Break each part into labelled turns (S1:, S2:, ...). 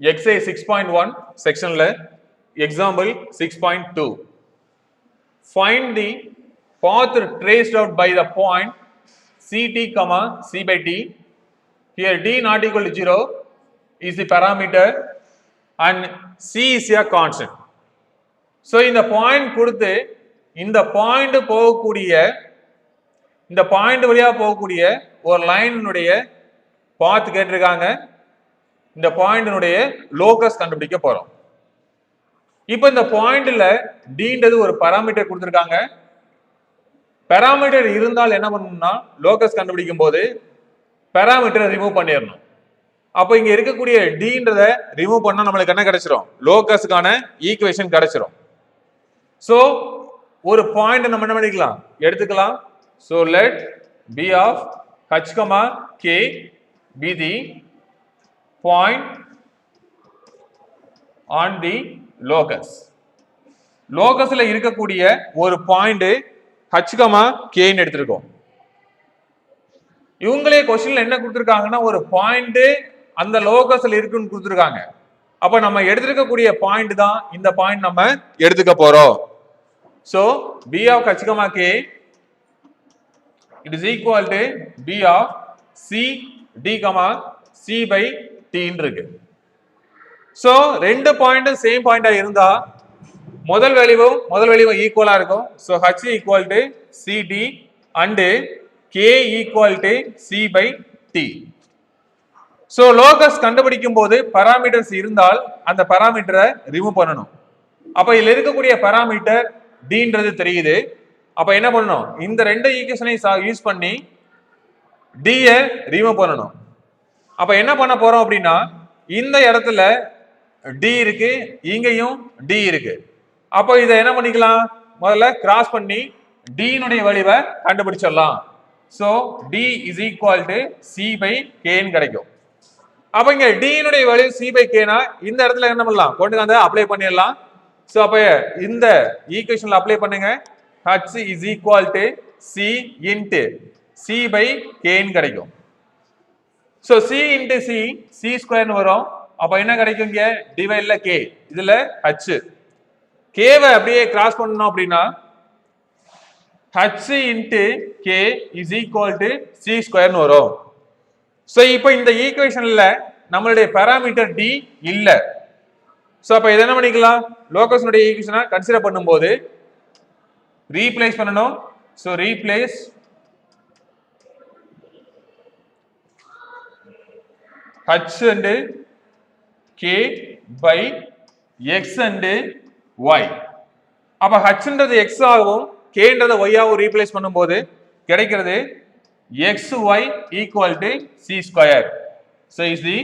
S1: exercise 6.1 section example 6.2. Find the path traced out by the point ct comma c by t. Here d not equal to 0 is the parameter and c is a constant. So இந்த point கொடுத்து இந்த point போகக்கூடிய இந்த point வழியா போகக்கூடிய ஒரு லைனுடைய பாத் கேட்டிருக்காங்க. இந்த பாயிண்டினுடைய லோகஸ் கண்டுபிடிக்க போறோம். இப்போ இந்த பாயிண்ட்ல dன்றது ஒரு பாராமீட்டர் கொடுத்திருக்காங்க. பாராமீட்டர் இருந்தால் என்ன பண்ணணும்னா லோகஸ் கண்டுபிடிக்கும் போது பாராமீட்டரை ரிமூவ் பண்ணிடணும். அப்போ இங்க இருக்கக்கூடிய dன்றத ரிமூவ் பண்ணா நம்மளுக்கு என்ன கிடைச்சிரும்? லோகஸ்க்கான ஈக்குவேஷன் கிடைச்சிரும். சோ ஒரு பாயிண்ட் நம்ம என்ன பண்ணிக்கலாம் எடுத்துக்கலாம். So let b of h comma k be the point on the locus. லோகஸ்ல இருக்கக்கூடிய ஒரு பாயிண்ட் h comma k ன்னு எடுத்துக்கோம். இவங்களே क्वेश्चनல என்ன கொடுத்திருக்காங்கன்னா ஒரு பாயிண்ட் அந்த லோகஸ்ல இருக்குன்னு கொடுத்திருக்காங்க. அப்ப நம்ம எடுத்துக்கக்கூடிய பாயிண்ட் தான் இந்த பாயிண்ட் நம்ம எடுத்துக்க போறோம். So b of h comma k it is equal to b of c d comma c by t ன்னு இருக்கு. So ரெண்டு பாயிண்ட் சேம் பாயிண்டா இருந்தா முதல் வேல்யூவும் ஈக்குவலா இருக்கும். So h equal to cd and k equal to c by t. So locus கண்டுபிடிக்கும் போது பாராமீட்டர்ஸ் இருந்தால் அந்த பாராமீட்டரை ரிமூவ் பண்ணணும். அப்ப இதுல இருக்கக்கூடிய பாராமீட்டர் dன்றது தெரியுது. அப்ப என்ன பண்ணணும்? இந்த ரெண்டு ஈக்குவேஷனை யூஸ் பண்ணி d ய ரிமூவ் பண்ணணும். அப்ப என்ன பண்ண போறோம் அப்படின்னா இந்த இடத்துல d இருக்கு, இங்கேயும் d இருக்கு. அப்போ இதை என்ன பண்ணிக்கலாம்? முதல்ல கிராஸ் பண்ணி d னுடைய வேல்யூவை கண்டுபிடிச்சிடலாம். So d is equal to c by k ன்னு கிடைக்கும். அப்ப இங்க d னுடைய வேல்யூ c by k னா இந்த இடத்துல என்ன பண்ணலாம்? கொண்டு வந்து அப்ளை பண்ணிடலாம். சோ அப்ப இந்த ஈக்குவேஷன்ல அப்ளை பண்ணுங்க. h is equal to c into c by k ன்னு கிடைக்கும். So c into c square வரும். அப்ப என்ன கிடைக்கும்? இங்க டிவைட்ல k, இதுல h. k வை அப்படியே கிராஸ் பண்ணனும் அப்படினா h into k is equal to c square ன்னு வரும். சோ இப்போ இந்த ஈக்குவேஷன்ல நம்மளுடைய பாராமீட்டர் d இல்ல. சோ அப்ப இத என்ன பண்ணிக்கலாம்? லோகஸ்னுடைய ஈக்குவேஷனை கன்சிடர் பண்ணும்போது ரீப்ளேஸ் பண்ணனும். So replace h and k by x and y. அப்ப h ன்றது x ஆகவும் k ன்றது y ஆகவும் ரீப்ளேஸ் பண்ணும்போது கிடைக்கிறது xy equal to c square. So is the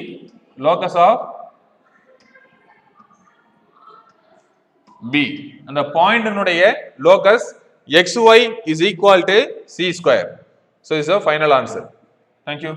S1: locus of B. And the point னுடைய locus xy is equal to c square. So is the final answer. Thank you.